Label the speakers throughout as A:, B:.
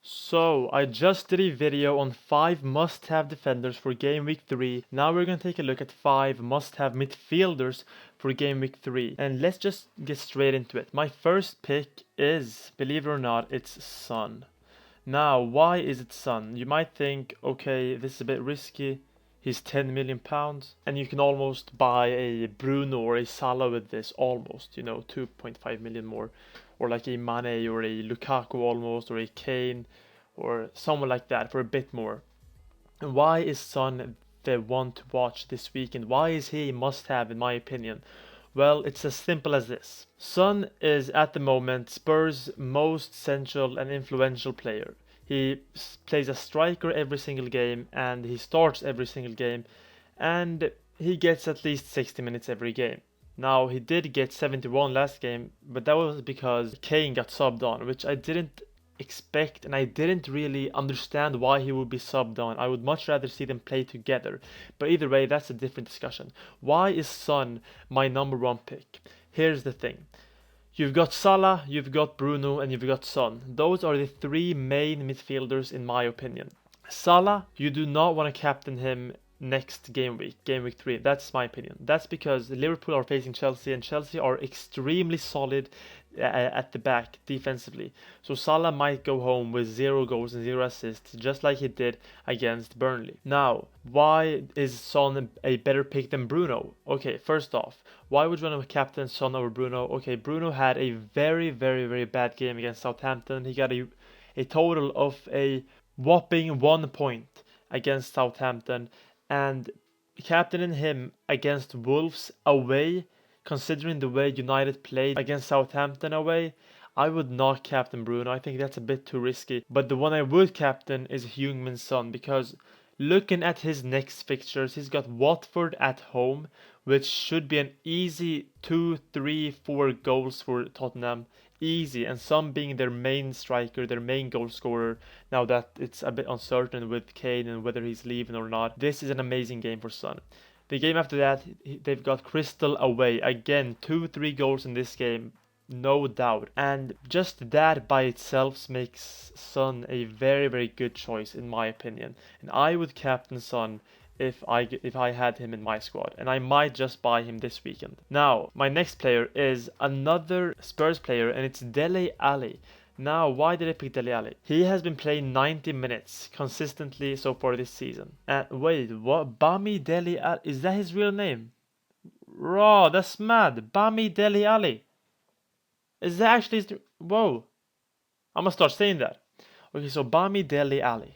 A: So, I just did a video on 5 must-have defenders for Game Week 3. Now we're gonna take a look at 5 must-have midfielders for Game Week 3. And let's just get straight into it. My first pick is, believe it or not, it's Son. Now, why is it Son? You might think, okay, this is a bit risky. He's 10 million pounds, and you can almost buy a Bruno or a Salah with this, almost, 2.5 million more, or like a Mane or a Lukaku almost, or a Kane, or someone like that for a bit more. And why is Son the one to watch this weekend? Why is he a must-have in my opinion? Well, it's as simple as this. Son is at the moment Spurs' most central and influential player. He plays a striker every single game and he starts every single game and he gets at least 60 minutes every game. Now, he did get 71 last game, but that was because Kane got subbed on, which I didn't expect and I didn't really understand why he would be subbed on. I would much rather see them play together. But either way, that's a different discussion. Why is Son my number 1 pick? Here's the thing. You've got Salah, you've got Bruno, and you've got Son. Those are the 3 main midfielders in my opinion. Salah, you do not want to captain him next game week 3. That's my opinion. That's because Liverpool are facing Chelsea and Chelsea are extremely solid at the back defensively. So Salah might go home with 0 goals and 0 assists, just like he did against Burnley. Now, why is Son a better pick than Bruno? Okay, first off, why would you want to captain Son over Bruno? Okay, Bruno had a very, very, very bad game against Southampton. He got a total of a whopping 1 point against Southampton, and captaining him against Wolves away, considering the way United played against Southampton away, I would not captain Bruno. I think that's a bit too risky. But the one I would captain is Heung-min Son, because looking at his next fixtures, he's got Watford at home, which should be an easy 2, 3, 4 goals for Tottenham. Easy, and Son being their main striker, their main goal scorer, now that it's a bit uncertain with Kane and whether he's leaving or not. This is an amazing game for Son. The game after that, they've got Crystal away. Again, 2, 3 goals in this game, no doubt. And just that by itself makes Son a very, very good choice in my opinion. And I would captain Son if I had him in my squad, and I might just buy him this weekend. Now, my next player is another Spurs player, and it's Dele Alli. Now, why did I pick Dele Alli? He has been playing 90 minutes consistently so far this season. And wait, what? Bami Dele Alli? Is that his real name? Raw, that's mad. Bami Dele Alli. Is that actually his... Whoa. I'm gonna start saying that. Okay, so Bami Dele Alli.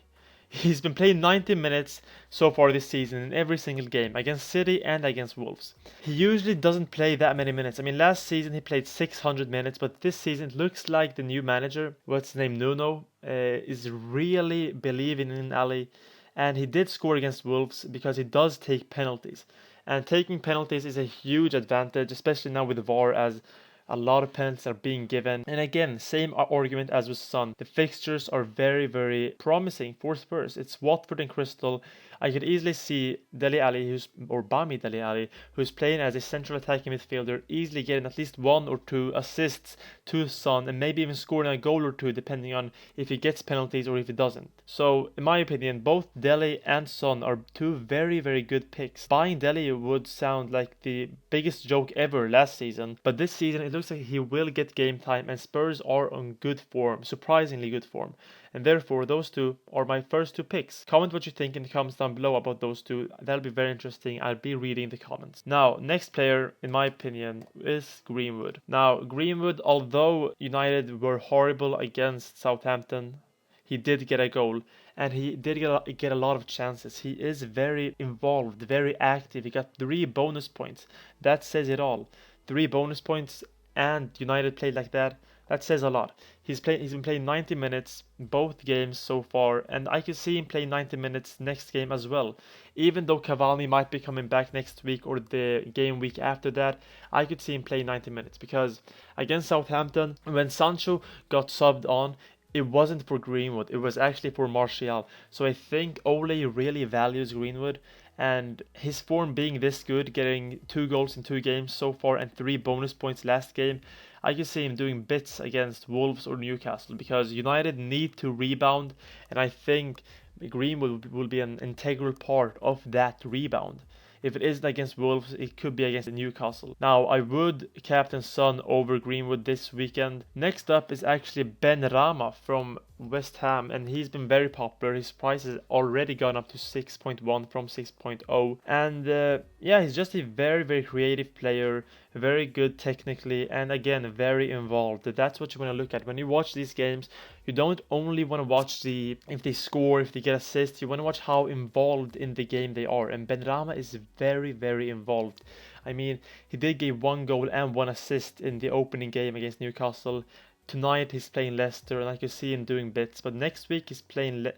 A: He's been playing 90 minutes so far this season in every single game, against City and against Wolves. He usually doesn't play that many minutes. I mean, last season he played 600 minutes, but this season it looks like the new manager, what's his name, Nuno, is really believing in Alli. And he did score against Wolves because he does take penalties. And taking penalties is a huge advantage, especially now with VAR, as a lot of penalties are being given. And again, same argument as with Son. The fixtures are very, very promising for Spurs. It's Watford and Crystal. I could easily see Dele Alli, or Bami Dele Alli, who's playing as a central attacking midfielder, easily getting at least 1 or 2 assists to Son, and maybe even scoring a goal or 2, depending on if he gets penalties or if he doesn't. So, in my opinion, both Dele and Son are 2 very, very good picks. Buying Dele would sound like the biggest joke ever last season, but this season it looks like he will get game time, and Spurs are on good form, surprisingly good form. And therefore, those 2 are my first 2 picks. Comment what you think in the comments down below about those 2. That'll be very interesting. I'll be reading the comments. Now, next player, in my opinion, is Greenwood. Now, Greenwood, although United were horrible against Southampton, he did get a goal, and he did get a lot of chances. He is very involved, very active. He got 3 bonus points. That says it all. 3 bonus points, and United played like that. That says a lot. He's been playing 90 minutes both games so far, and I can see him play 90 minutes next game as well. Even though Cavani might be coming back next week or the game week after that, I could see him play 90 minutes because against Southampton, when Sancho got subbed on, it wasn't for Greenwood, it was actually for Martial. So I think Ole really values Greenwood, and his form being this good, getting 2 goals in 2 games so far and 3 bonus points last game, I can see him doing bits against Wolves or Newcastle because United need to rebound, and I think Greenwood will be an integral part of that rebound. If it isn't against Wolves, it could be against Newcastle. Now, I would captain Son over Greenwood this weekend. Next up is actually Benrahma from West Ham, and he's been very popular. His price has already gone up to 6.1 from 6.0. And yeah, he's just a very, very creative player, very good technically, and again, very involved. That's what you want to look at. When you watch these games, you don't only want to watch if they score, if they get assists, you want to watch how involved in the game they are. And Benrahma is very, very involved. I mean, he did give 1 goal and 1 assist in the opening game against Newcastle. Tonight he's playing Leicester, and I can see him doing bits. But next week he's playing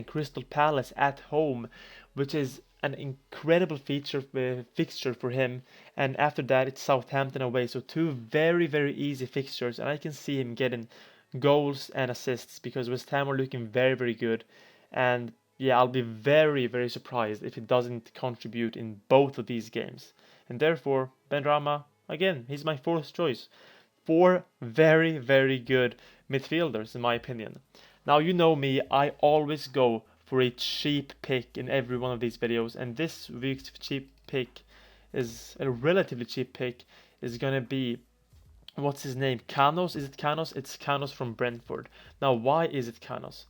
A: Crystal Palace at home, which is an incredible fixture for him. And after that it's Southampton away, so 2 very easy fixtures, and I can see him getting goals and assists because West Ham are looking very good. And yeah, I'll be very surprised if he doesn't contribute in both of these games. And therefore, Benrahma, again, he's my 4th choice. 4 very good midfielders in my opinion. Now, you know me, I always go for a cheap pick in every one of these videos, and this week's cheap pick is a relatively cheap pick, is gonna be, what's his name? Canos? Is it Canos? It's Canos from Brentford. Now, why is it Canos?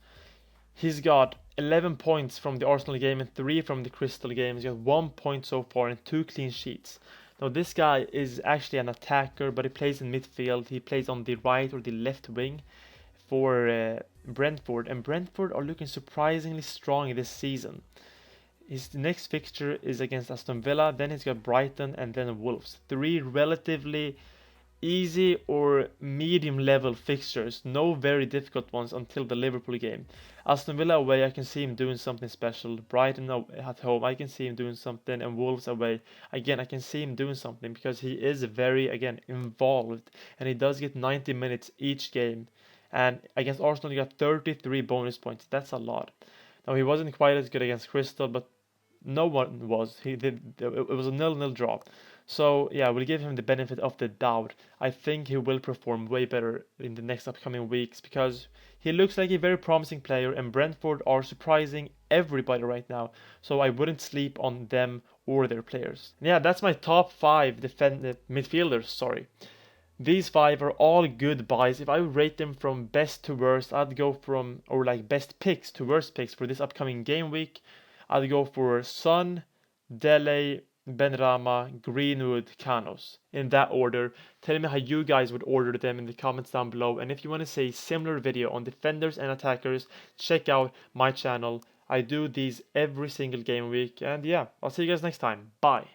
A: He's got 11 points from the Arsenal game and 3 from the Crystal game. He's got 1 point so far and 2 clean sheets. Now, this guy is actually an attacker, but he plays in midfield. He plays on the right or the left wing for Brentford, and Brentford are looking surprisingly strong this season. His next fixture is against Aston Villa, then he's got Brighton and then Wolves. 3 relatively easy or medium level fixtures, no very difficult ones until the Liverpool game. Aston Villa away, I can see him doing something special. Brighton at home, I can see him doing something, and Wolves away, again, I can see him doing something because he is very, again, involved, and he does get 90 minutes each game. And against Arsenal he got 33 bonus points. That's a lot. Now, he wasn't quite as good against Crystal, but no one was. It was a 0-0 draw. So yeah, we'll give him the benefit of the doubt. I think he will perform way better in the next upcoming weeks because he looks like a very promising player, and Brentford are surprising everybody right now. So I wouldn't sleep on them or their players. And yeah, that's my top 5 midfielders. Sorry. These 5 are all good buys. If I rate them from best to worst, I'd go from, or like best picks to worst picks for this upcoming game week. I'd go for Son, Dele, Benrahma, Greenwood, Canos, in that order. Tell me how you guys would order them in the comments down below. And if you want to see a similar video on defenders and attackers, check out my channel. I do these every single game week. And yeah, I'll see you guys next time. Bye.